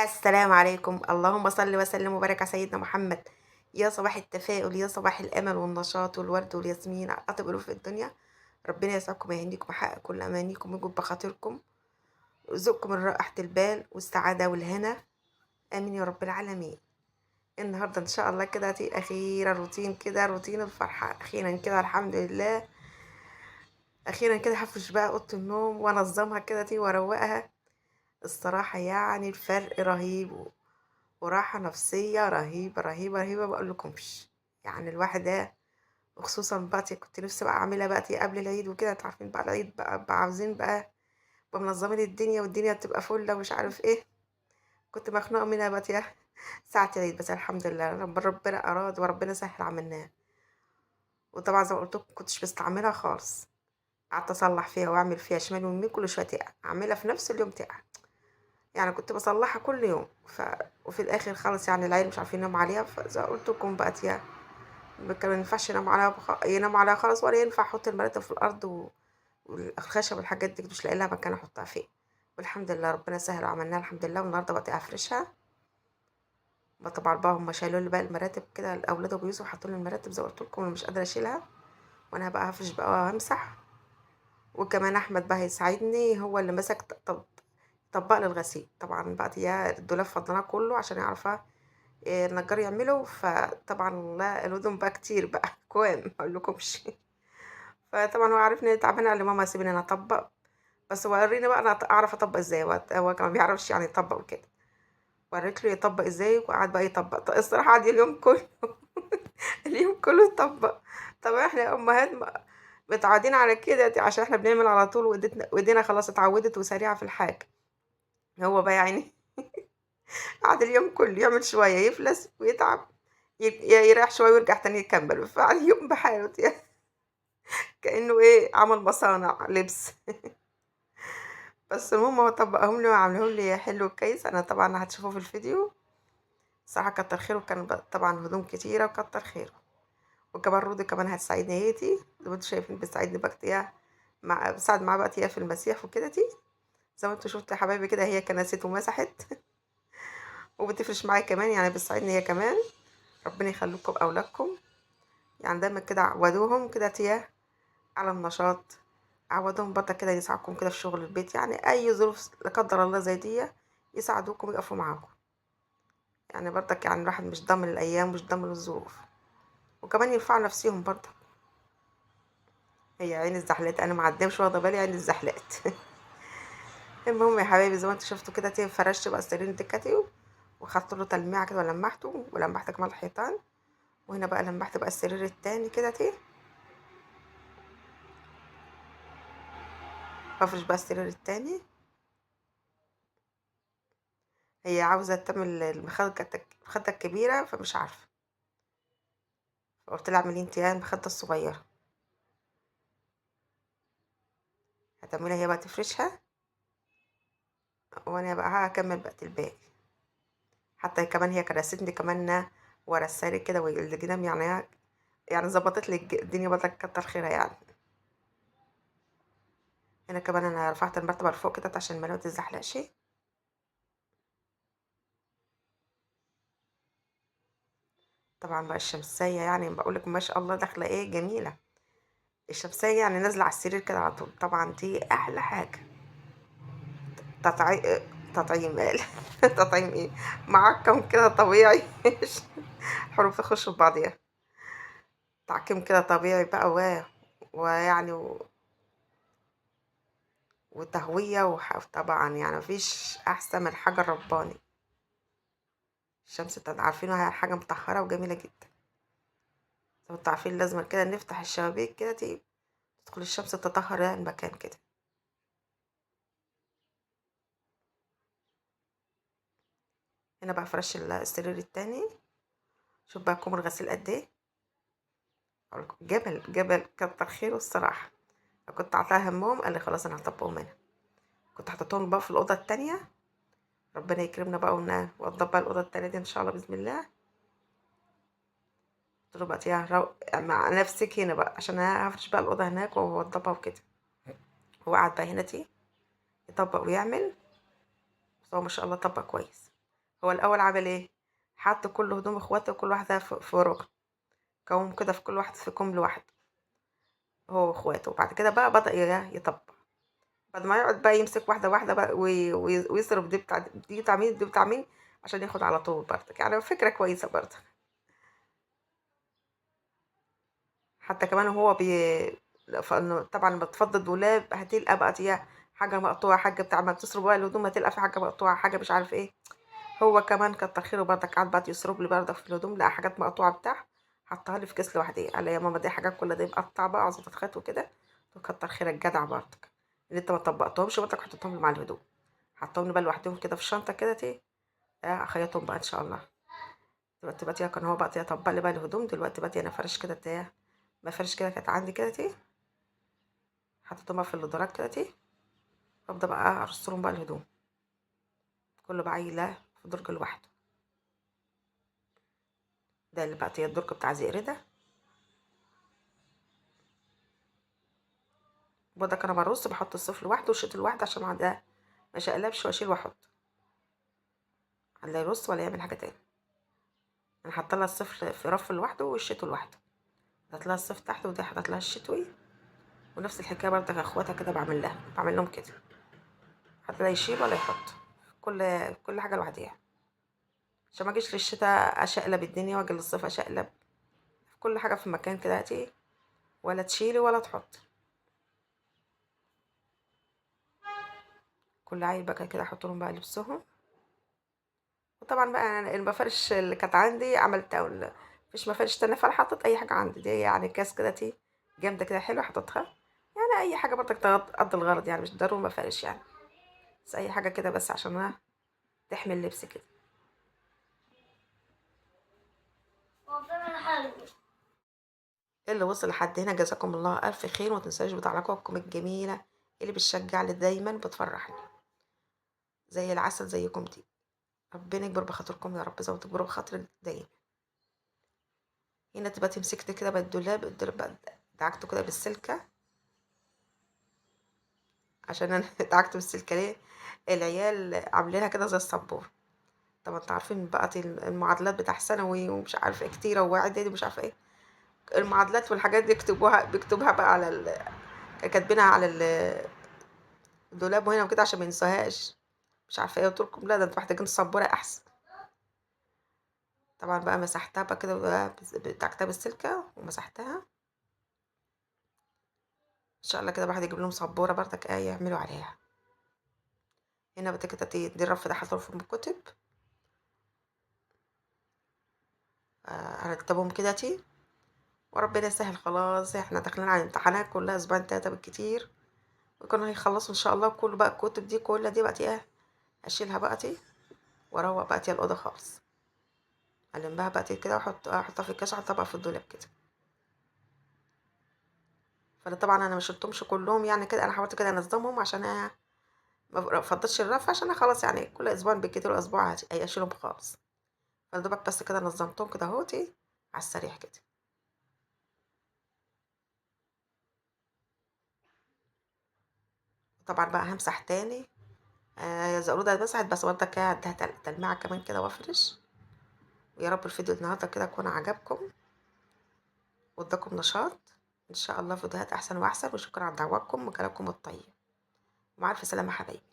السلام عليكم، اللهم صل وسلم وبارك على سيدنا محمد. يا صباح التفاؤل، يا صباح الأمل والنشاط والورد والياسمين على أطيب ألوف في الدنيا. ربنا يسعدكم ويهنيكم ويحقق كل أمانيكم ويجب بخاطركم ويرزقكم راحة البال والسعادة والهنا. آمين يا رب العالمين. النهاردة إن شاء الله كده أخيرا روتين كده، روتين الفرحة أخيرا كده، الحمد لله. أخيرا كده هفرش بقى أوضة النوم وأنظمها كده وأروقها. الصراحة يعني الفرق رهيب وراحة نفسية رهيبة رهيبة رهيبة مقولكمش. يعني الواحد ده وخصوصا بقى كنت نفسي بقى أعملها بقى قبل العيد وكده، انتوا عارفين بقى العيد بقى عاوزين بقى منظمين الدنيا والدنيا بتبقى فلة ومش عارف ايه. كنت مخنوقة منها بقى ساعة العيد، بس الحمد لله ربنا أراد وربنا سهل عملناها. وطبعا زي ما قلت لكم كنتش بستعملها خالص، قعدت أصلح فيها وأعمل فيها شمال ويمين، كل شوية تقع أعملها في نفس اليوم تقع. يعني كنت بصلحها كل يوم وفي الآخر خالص يعني العيال مش عارفين يناموا عليها، فزي ما قلت لكم بقى كان ما ينفعش ينام عليها خالص، ولا ينفع احط المراتب في الارض والخشب والحاجات دي مش لاقي لها مكان احطها فيه. والحمد لله ربنا سهل وعملناها الحمد لله. والنهارده بقيت افرشها بقى. طبعا بقى هم شالوا لي بقى المراتب كده، الاولاد ابو يوسف حطوا لي المراتب زي ما قلت لكم، انا مش قادره اشيلها، وانا بقى هفرش بقى وهمسح. وكمان احمد بقى هيساعدني، هو اللي مسك طبق لي الغسيل. طبعا بقى يا الدولاب فضيناه كله عشان يعرفها النجار يعمله. فطبعا لا الهدوم بقى كتير بقى كوام ما اقولكمش. فطبعا هو عارفني تعبانه، قال لي ماما سيبيني انا اطبق، بس وريني بقى انا اعرف اطبق ازاي. هو كمان ما بيعرفش يعني يطبق وكده. وريت له يطبق ازاي وقعد بقى يطبق. الصراحه قعد اليوم كله اليوم كله يطبق. طبعا احنا يا امهات متعودين على كده عشان احنا بنعمل على طول، وايدينا خلاص اتعودت وسريعه في الحاجه. هو بقى يعني قعد اليوم كله يعمل شويه يفلس ويتعب، يريح شويه ويرجع تاني يكمل. فقعد اليوم بحاله كانه ايه عمل مصانع لبس. بس المهم هو طبقهم لي وعملهم لي حلو كويس. انا طبعا هتشوفوه في الفيديو. صراحة كتر خيره، كان طبعا هدوم كتيرة وكتر خيره. وكمان رودي كمان هتساعدني هيتي زي ما انتوا شايفين، بتساعدني بقى بساعد معاه بقى في المسيح وكده زي ما انتوا شفتوا يا حبايبي كده، هي كنست ومسحت وبتفرش معايا كمان، يعني بتساعدني هي كمان. ربنا يخليكم بأولادكم، يعني دايما كده عودوهم كده على النشاط. عودوهم برضه كده يساعدكم كده في شغل البيت، يعني أي ظروف لا قدر الله زي يساعدوكم ويقفوا معاكم. يعني برضك يعني الواحد مش ضامن الأيام مش ضامن الظروف، وكمان ينفعوا نفسيهم برضه. هي عين الزحلقت، أنا معديه واخدة بالي عين الزحلقت. المهم يا حبايبي زي ما انتوا شفتوا كده فرشت بقى السرير دكتي، وخدت له تلميعة كده ولمحت كمان الحيطان. وهنا بقى لمحت بقى السرير التاني كده بفرش بقى السرير التاني. هي عاوزة تعمل المخدة الكبيرة فمش عارفة، فقلت لها اعملي انتي المخدة الصغيرة. هتعملها هي بقى تفرشها، وانا بقى هكمل بقى الباقي. حتى كمان هي كرستني كمان ورا السرير كده والجنام، يعني ظبطت لي الدنيا برضه كتر خيرها يعني. هنا كمان انا رفعت المرتبة لفوق كده عشان الملاية متتزحلقش. طبعا بقى الشمسية يعني بقولك ما شاء الله داخلة ايه جميلة. الشمسية يعني نازلة على السرير كده على طول، طبعا دي احلى حاجة. تطعيم تطعيم قال تطعيم ايه، معقم كده طبيعي. حروف تخش في بعضيها. تعقيم كده طبيعي بقى ويعني وتهوية طبعا يعني مفيش أحسن من حاجة الرباني. الشمس عارفينها حاجة مطهرة وجميلة جدا. زي ما انتوا عارفين لازم كده نفتح الشبابيك كده تدخل الشمس تطهر يعني المكان كده. هنا بقى فرش السرير التاني. شوف بقى كوم الغسيل قد ايه. أقولكم جبل جبل كتر خيره الصراحة. كنت عطاها همهم قال لي خلاص انا هطبقهم هنا. كنت حطيتهم بقى في الأوضة التانية. ربنا يكرمنا بقى ونوضب بقى الأوضة التانية دي إن شاء الله بإذن الله. قلت له بقى مع نفسك هنا بقى عشان أنا هفرش بقى الأوضة هناك وأوضبها وكده. هو قعد بقى هنا يطبق ويعمل. بس هو ما شاء الله طبق كويس. هو الاول عمل ايه؟ حط كل هدوم اخواته كل واحده في ركن، كوم كده في كل واحد في كوم لوحده، هو واخواته. وبعد كده بقى بدأ يطبق. بعد ما يقعد بقى يمسك واحده واحده بقى ويصرف دي بتاع مين دي بتاع مين، عشان ياخد على طول برضك. يعني فكره كويسه برضه. حتى كمان هو فإنه طبعا لما تفضي الدولاب هتلقى بقى فيها حاجه مقطوعه، حاجه بتاع ما بتصرف بقى الهدوم هتلقى في حاجه مقطوعه، حاجه مش عارف ايه. هو كمان كتر خيره برضك، قعد بقى يسرب لي برضك في الهدوم، لقى حاجات مقطوعه بتاع، حطها لي في كيس لوحدي. قال لي يا ماما دي حاجات كلها دي مقطعه بقى، عايزه تتخيط وكده. وكتر خيرك جدع برضك اللي انت ما طبقتهمش برضك، حطيتهم لي مع الهدوم، حطهم لي بقى لوحدهم كده في الشنطه كده اخيطهم بقى ان شاء الله. دلوقتي بقى كان هو بقى طبق لي بقى الهدوم. دلوقتي بقى انا فرش كده بفرش كده، كانت عندي كده حطيتهم بقى في الدرج كده وابدا بقى ارصهم بقى الهدوم، كله بقى عيله في درج لوحده. ده اللي بقى الدرج بتاع زئر ده. برضك انا برص، بحط الصفر لوحده والشيط لوحده عشان ما مش اقلبش واشيل واحط، لا يرص ولا يعمل حاجه تاني. انا حاطه لها الصفر في رف لوحده والشيت لوحده، حطيت لها الصفر تحت ودي حطيت لها الشتوي. ونفس الحكايه برضك اخواتها كده بعمل لهم كده، حتى لا يشيل ولا يحط، كل حاجه لوحديها، عشان ما اجيش في الشتاء اشقلب الدنيا واجي للصيف اشقلب. كل حاجه في مكان كده ولا تشيلي ولا تحط. كل عيل بقى كده احط لهم بقى لبسهم. وطبعا بقى أنا المفارش اللي كانت عندي عملتها، مفيش مفارش تانية، فانا حطيت اي حاجه عندي دي، يعني كاس كده جامده كده حلوه حطيتها. يعني اي حاجه برضك تقضي الغرض، يعني مش ضروري مفارش يعني، بس اي حاجه كده بس عشان تحمل اللبس كده. اللي وصل لحد هنا جزاكم الله الف خير، وما تنساش بتعليقاتكم الجميله اللي بتشجعني دايما بتفرحني زي العسل زيكم دي. ربنا يكبر بخاطركم يا رب، زي ما تكبروا بخاطرك دايما. هنا تبقى تمسكت كده بقى الدولاب بقى دعكته كده بالسلكه، عشان انا دعكته بالسلكه ليه؟ العيال عاملينها كده زي السبور. طبعا انتوا عارفين بقى المعادلات بتاع ثانوي ومش عارفه إيه كتيره واعدادي ومش عارفه ايه، المعادلات والحاجات دي بيكتبوها بقى كاتبينها على الدولاب وهنا وكده عشان ما ينساهاش. مش عارفه ايه، قلت لكم لا ده انتوا محتاجين سبوره احسن. طبعا بقى مسحتها بقى كده دعكتها بالسلكه ومسحتها. ان شاء الله كده الواحد يجيب لهم سبوره برضك يعملوا عليها. هنا بقى كده دي الرف ده حاطه في الكتب. هرتبهم كده وربنا يسهل. خلاص احنا داخلين على الامتحانات، كلها اسبوعين 3 بالكتير ويكونوا هيخلصوا ان شاء الله. كل بقى الكتب دي كلها دي بقى اشيلها بقى واروق بقى الاوضه خالص، المها بقى كده احطها في الكاس واحطها بقى في الدولاب كده. فانا طبعا انا مش شلتهمش كلهم يعني كده، انا حاولت كده انظمهم عشان ما فضتش الرف، عشان أنا خلاص يعني كل اسبوع بالكتير اسبوع اشيلهم خالص. فانا دوبك بس كده نظمتهم كده اهوتي على السريع كده. طبعا بقى همسح تاني. زقرودة اتمسحت بس برضه كده اديها تلميعة كمان كده وافرش. ويا رب الفيديو النهارده كده يكون عجبكم واداكم نشاط. ان شاء الله فيديوهات احسن واحسن، وشكرا على دعواتكم وكلامكم الطيب. مع الف سلامة حبايبي.